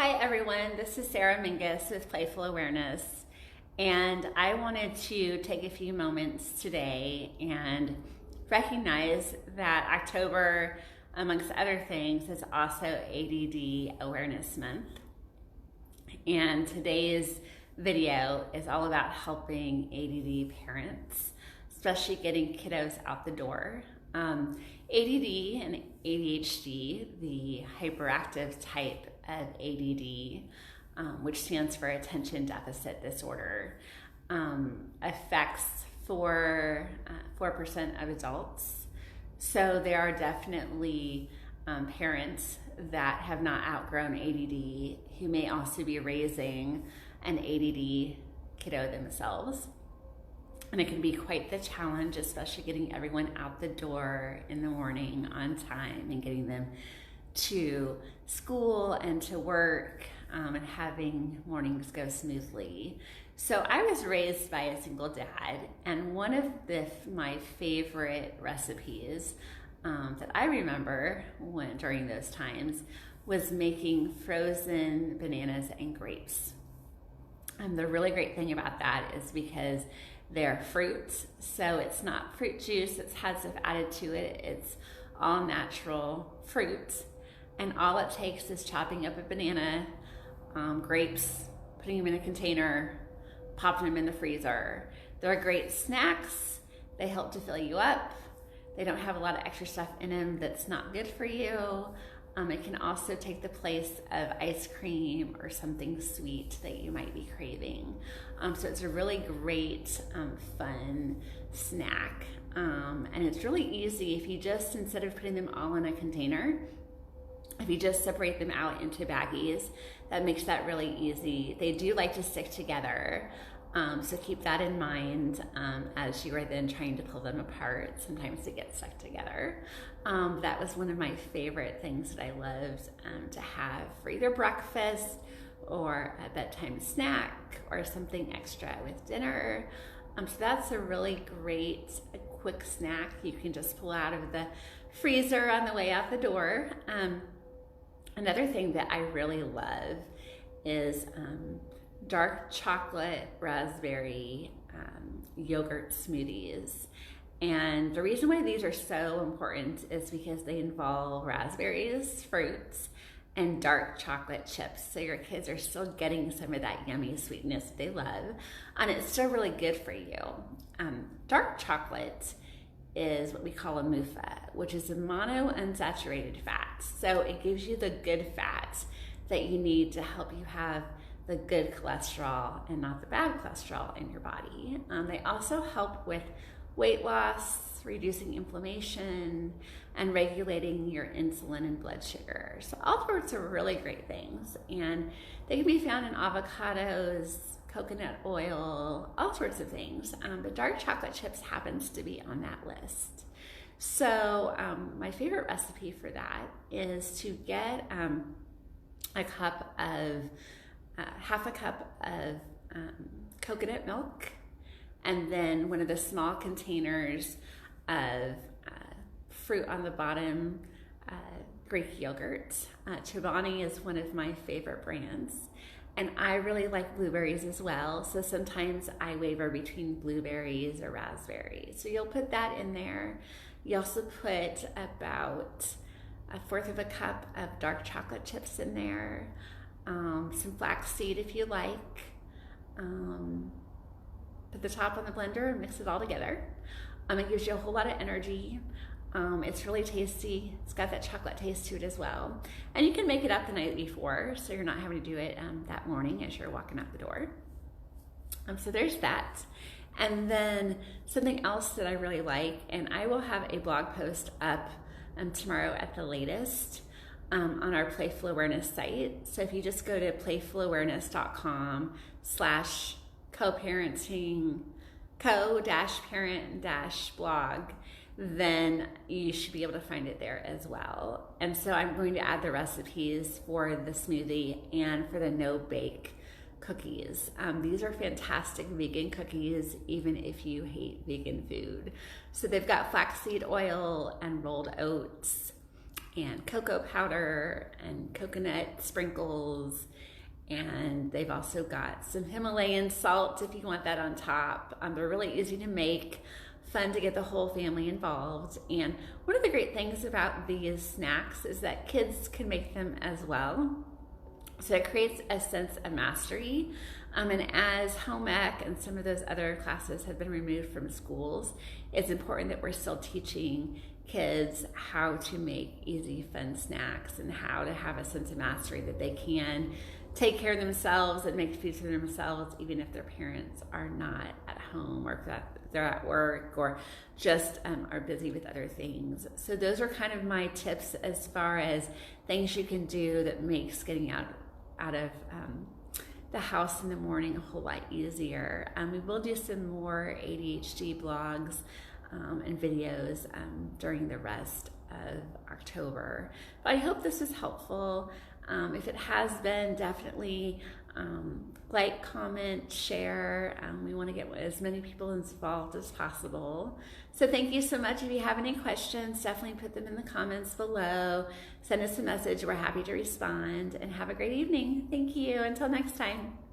Hi everyone, this is Sara Minges with Playful Awareness, and I wanted to take a few moments today and recognize that October, amongst other things, is also ADD Awareness Month. And today's video is all about helping ADD parents, especially getting kiddos out the door. ADD and ADHD, the hyperactive type of ADD, which stands for Attention Deficit Disorder, affects 4% of adults. So there are definitely parents that have not outgrown ADD who may also be raising an ADD kiddo themselves. And it can be quite the challenge, especially getting everyone out the door in the morning on time and getting them to school and to work and having mornings go smoothly. So I was raised by a single dad, and one of my favorite recipes that I remember during those times was making frozen bananas and grapes. And the really great thing about that is because they're fruits, so it's not fruit juice that's had stuff added to it. It's all natural fruit, and all it takes is chopping up a banana, grapes, putting them in a container, popping them in the freezer. They're great snacks. They help to fill you up. They don't have a lot of extra stuff in them that's not good for you. It can also take the place of ice cream or something sweet that you might be craving. So it's a really great, fun snack. And it's really easy if you just, instead of putting them all in a container, if you just separate them out into baggies, that makes that really easy. They do like to stick together. So keep that in mind as you are then trying to pull them apart. Sometimes they get stuck together. That was one of my favorite things that I loved to have for either breakfast or a bedtime snack or something extra with dinner. So that's a really great, quick snack you can just pull out of the freezer on the way out the door. Another thing that I really love is dark chocolate raspberry yogurt smoothies. And the reason why these are so important is because they involve raspberries, fruits, and dark chocolate chips. So your kids are still getting some of that yummy sweetness they love, and it's still really good for you. Dark chocolate is what we call a MUFA, which is a monounsaturated fat. So it gives you the good fat that you need to help you have the good cholesterol and not the bad cholesterol in your body. They also help with weight loss, reducing inflammation, and regulating your insulin and blood sugar. So all sorts of really great things. And they can be found in avocados, coconut oil, all sorts of things. But dark chocolate chips happens to be on that list. So my favorite recipe for that is to get half a cup of coconut milk, and then one of the small containers of fruit on the bottom, Greek yogurt. Chobani is one of my favorite brands, and I really like blueberries as well, so sometimes I waver between blueberries or raspberries. So you'll put that in there. You also put about 1/4 of a cup of dark chocolate chips in there, some flaxseed if you like. Put the top on the blender and mix it all together. It gives you a whole lot of energy. It's really tasty. It's got that chocolate taste to it as well. And you can make it up the night before, so you're not having to do it that morning as you're walking out the door. So there's that. And then something else that I really like, and I will have a blog post up tomorrow at the latest on our Playful Awareness site. So if you just go to playfulawareness.com/co-parenting, co-parent-blog, then you should be able to find it there as well. And so I'm going to add the recipes for the smoothie and for the no-bake cookies. These are fantastic vegan cookies, even if you hate vegan food. So they've got flaxseed oil and rolled oats, and cocoa powder and coconut sprinkles. And they've also got some Himalayan salt if you want that on top. They're really easy to make, fun to get the whole family involved. And one of the great things about these snacks is that kids can make them as well. So it creates a sense of mastery. And as home ec and some of those other classes have been removed from schools, it's important that we're still teaching kids how to make easy, fun snacks and how to have a sense of mastery that they can take care of themselves and make food for themselves, even if their parents are not at home or if they're at work or just are busy with other things. So those are kind of my tips as far as things you can do that makes getting out of the house in the morning a whole lot easier. We will do some more ADHD blogs and videos during the rest of October. But I hope this was helpful. If it has been, definitely like, comment, share. We want to get as many people involved as possible. So thank you so much. If you have any questions, definitely put them in the comments below. Send us a message. We're happy to respond. And have a great evening. Thank you. Until next time.